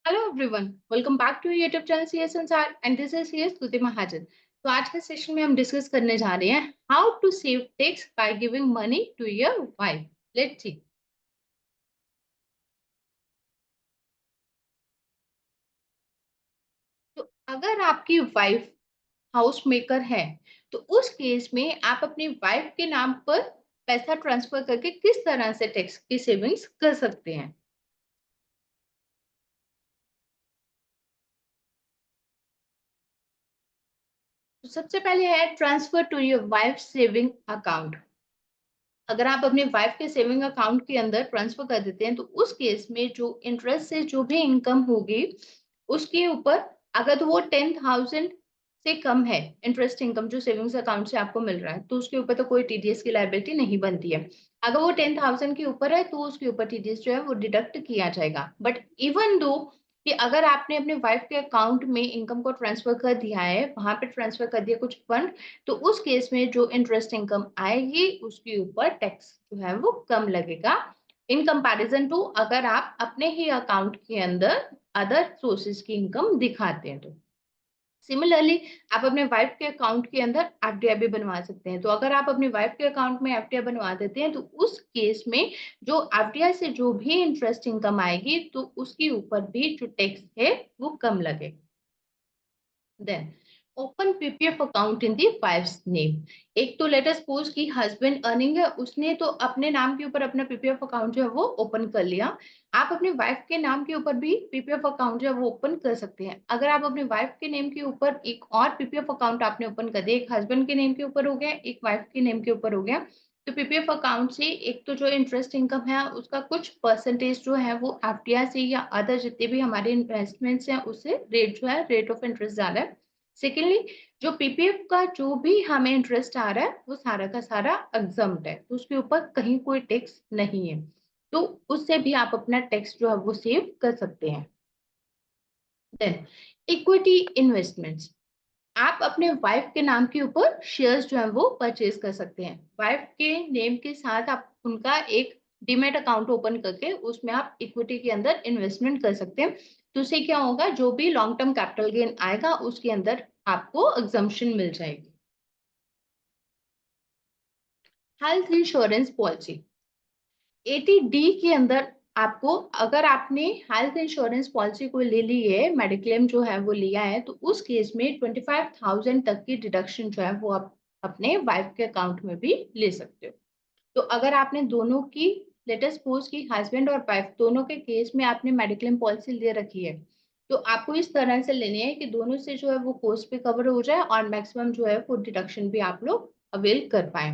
Hello everyone, welcome back to YouTube channel CS Sansar and this is CS Stuti Mahajan. तो आज के session में हम डिस्कस करने जा रहे हैं how to save tax by giving money to your wife. Let's see. तो अगर आपकी वाइफ हाउस मेकर है तो उस केस में आप अपनी वाइफ के नाम पर पैसा ट्रांसफर करके किस तरह से टैक्स की सेविंग्स कर सकते हैं। तो सबसे पहले है transfer to your wife saving account. अगर आप अपने वाइफ के सेविंग अकाउंट के अंदर ट्रांसफर कर देते हैं तो उस केस में जो इंटरेस्ट से जो भी इनकम होगी उसके ऊपर, अगर तो वो 10,000 से कम है इंटरेस्ट इनकम जो सेविंग्स अकाउंट से आपको मिल रहा है, तो उसके ऊपर तो कोई टीडीएस की लायबिलिटी नहीं बनती है। अगर वो 10,000 के ऊपर है तो उसके ऊपर टीडीएस जो है वो डिडक्ट किया जाएगा। बट इवन दो कि अगर आपने अपने वाइफ के अकाउंट में इनकम को ट्रांसफर कर दिया है, वहां पे ट्रांसफर कर दिया कुछ फंड, तो उस केस में जो इंटरेस्ट इनकम आएगी उसके ऊपर टैक्स जो है वो कम लगेगा इन कंपैरिजन टू अगर आप अपने ही अकाउंट के अंदर अदर सोर्सेज की इनकम दिखाते हैं। तो सिमिलरली आप अपने वाइफ के अकाउंट के अंदर एफडीआई भी बनवा सकते हैं। तो अगर आप अपनी वाइफ के अकाउंट में एफडीआई बनवा देते हैं तो उस केस में जो एफडीआई से जो भी इंटरेस्ट इनकम आएगी तो उसके ऊपर भी जो टैक्स है वो कम लगेगा। Then open PPF account in the wife's name. एक तो लेट अस सपोज कि हस्बैंड अर्निंग है, उसने तो अपने नाम के ऊपर अपना पीपीएफ अकाउंट जो है वो ओपन कर लिया। आप अपने वाइफ के नाम के ऊपर भी पीपीएफ अकाउंट जो है वो ओपन कर सकते हैं। अगर आप अपने वाइफ के नेम के ऊपर एक और पीपीएफ अकाउंट आपने ओपन कर दिया, एक हस्बैंड के नेम के ऊपर हो गया, एक वाइफ के नेम के ऊपर हो गया, तो पीपीएफ अकाउंट से एक तो जो इंटरेस्ट इनकम है उसका कुछ परसेंटेज जो है वो एफडीआई से या अदर जितने भी हमारे इन्वेस्टमेंट्स हैं उससे रेट जो है रेट ऑफ इंटरेस्ट ज्यादा है। सेकेंडली जो पीपीएफ का जो भी हमें इंटरेस्ट आ रहा है वो सारा का सारा एग्जम्प्ट है, तो उसके ऊपर कहीं कोई टैक्स नहीं है। तो उससे भी आप अपना टैक्स जो है वो सेव कर सकते हैं। Then equity investments. आप अपने वाइफ के नाम के ऊपर शेयर्स जो है वो परचेज कर सकते हैं। वाइफ के नेम के साथ आप उनका एक डीमेट अकाउंट ओपन करके उसमें आप इक्विटी के अंदर इन्वेस्टमेंट कर सकते हैं। तो उससे क्या होगा, जो भी लॉन्ग टर्म कैपिटल गेन आएगा उसके अंदर आपको एग्जम्पशन मिल जाएगी। हेल्थ इंश्योरेंस पॉलिसी 80D के अंदर आपको, अगर आपने हेल्थ इंश्योरेंस पॉलिसी को ले ली है, मेडिक्लेम जो है वो लिया है, तो उस केस में 25,000 तक की डिडक्शन जो है वो आप अपने वाइफ के अकाउंट में भी ले सकते हो। तो अगर आपने दोनों की, लेटेस्ट सपोज की हस्बैंड और वाइफ दोनों के केस में आपने मेडिक्लेम पॉलिसी ले रखी है, तो आपको इस तरह से लेनी है कि दोनों से जो है वो कोस्ट पे कवर हो जाए और मैक्सिमम जो है वो डिडक्शन भी आप लोग अवेल कर पाए।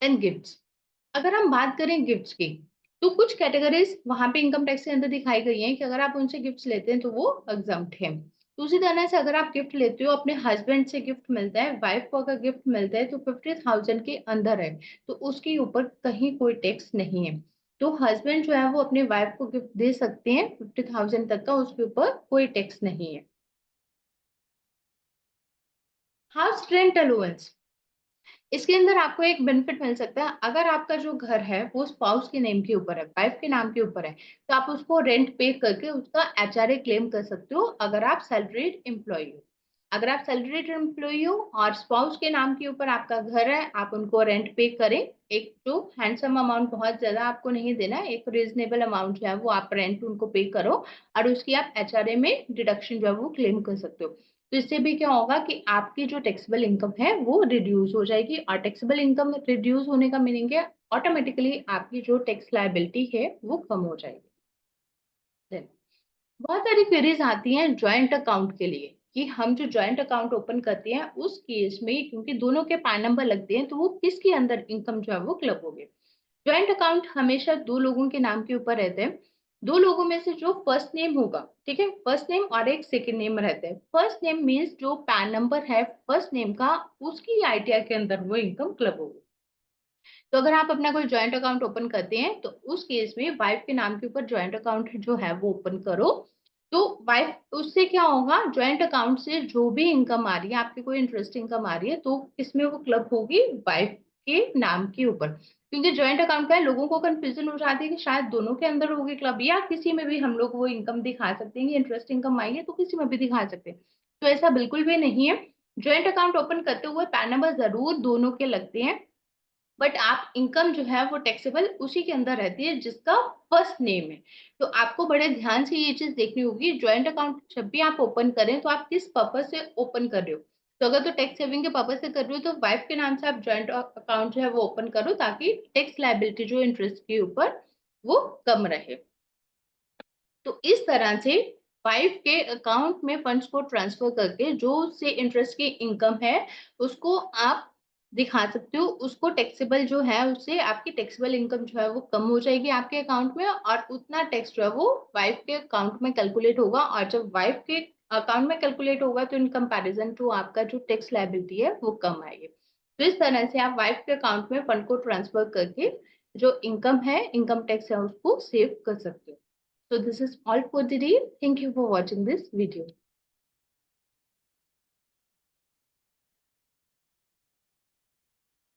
एंड गिफ्ट्स, अगर हम बात करें गिफ्ट्स की, तो कुछ कैटेगरीज वहां पे इनकम टैक्स के अंदर दिखाई गई हैं कि अगर आप उनसे गिफ्ट्स लेते हैं तो वो एग्जम्प्ट है। तो उसी तरह से अगर आप गिफ्ट लेते हो, अपने हस्बैंड से गिफ्ट मिलता है, वाइफ को अगर गिफ्ट मिलता है तो 50,000 के अंदर है, तो उसके ऊपर कहीं कोई टैक्स नहीं है। तो हस्बैंड जो है वो अपने वाइफ को गिफ्ट दे सकते हैं 50,000 तक का, उसके ऊपर कोई टैक्स नहीं है। हाउस रेंट अलाउंस, इसके अंदर आपको एक बेनिफिट मिल सकता है। अगर आपका जो घर है वो स्पाउस के नेम के ऊपर है, वाइफ के नाम के ऊपर है, तो आप उसको रेंट पे करके उसका एचआरए क्लेम कर सकते हो अगर आप सैलरीड एम्प्लॉय हो। अगर आप सैलरीड एम्प्लॉय हो और स्पाउस के नाम के ऊपर आपका घर है, आप उनको रेंट पे करें। एक जो हैंडसम अमाउंट, बहुत ज्यादा आपको नहीं देना, एक रीजनेबल अमाउंट जो है वो आप रेंट उनको पे करो और उसकी आप एचआरए में डिडक्शन जो है वो क्लेम कर सकते हो। तो इससे भी क्या होगा कि आपकी जो टैक्सेबल इनकम है वो रिड्यूस हो जाएगी, और टैक्सेबल इनकम रिड्यूस होने का मीनिंग है ऑटोमेटिकली आपकी जो टैक्स लायबिलिटी है वो कम हो जाएगी। Then, बहुत सारी क्वेरीज आती हैं ज्वाइंट अकाउंट के लिए कि हम जो ज्वाइंट अकाउंट ओपन करते हैं उस केस में क्योंकि दोनों के पैन नंबर लगते हैं तो वो किसके अंदर इनकम जो है वो क्लब होगी। ज्वाइंट अकाउंट हमेशा दो लोगों के नाम के ऊपर रहते हैं। दो लोगों में से जो फर्स्ट नेम होगा, ठीक है, फर्स्ट नेम और एक सेकंड नेम रहता है। फर्स्ट नेम मीन्स जो पैन नंबर है फर्स्ट नेम का, उसकी आईटीआर के अंदर वो इनकम क्लब होगी। तो अगर आप अपना कोई ज्वाइंट अकाउंट ओपन करते हैं तो उस केस में वाइफ के नाम के ऊपर ज्वाइंट अकाउंट जो है वो ओपन करो। तो वाइफ, उससे क्या होगा, ज्वाइंट अकाउंट से जो भी इनकम आ रही है, आपकी कोई इंटरेस्ट इनकम आ रही है, तो इसमें वो क्लब होगी वाइफ के नाम के ऊपर। क्योंकि जॉइंट अकाउंट का है, लोगों को कंफ्यूजन हो जाती है कि शायद दोनों के अंदर होगी क्लब या किसी में भी हम लोग वो इनकम दिखा सकते हैं, इंटरेस्ट इनकम आई है तो किसी में भी दिखा सकते हैं। तो ऐसा बिल्कुल भी नहीं है। जॉइंट अकाउंट ओपन करते हुए पैन नंबर जरूर दोनों के लगते हैं, बट आप इनकम जो है वो टैक्सेबल उसी के अंदर रहती है जिसका फर्स्ट नेम है। तो आपको बड़े ध्यान से ये चीज देखनी होगी, ज्वाइंट अकाउंट जब भी आप ओपन करें तो आप किस पर्पज से ओपन कर रहे हो। तो अगर तो टैक्स सेविंग के पर्पज से कर रहे हो तो वाइफ के नाम से आप ज्वाइंट अकाउंट जो है वो ओपन करो, ताकि टैक्स लायबिलिटी जो इंटरेस्ट के ऊपर वो कम रहे। तो इस तरह से वाइफ के अकाउंट में फंड्स को ट्रांसफर करके जो से इंटरेस्ट की इनकम है उसको आप दिखा सकते हो। उसको टैक्सेबल जो है उससे आपकी टैक्सेबल इनकम जो है वो कम हो जाएगी आपके अकाउंट में, और उतना टैक्स जो है वो वाइफ के अकाउंट में कैलकुलेट होगा। और जब वाइफ के अकाउंट में कैलकुलेट होगा तो इन कंपैरिजन टू आपका जो टैक्स लायबिलिटी है वो कम आएगी। तो इस तरह से आप वाइफ के अकाउंट में फंड को ट्रांसफर करके जो इनकम है, इनकम टैक्स है, उसको सेव कर सकते हो। So this is all for today. Thank you for watching this video.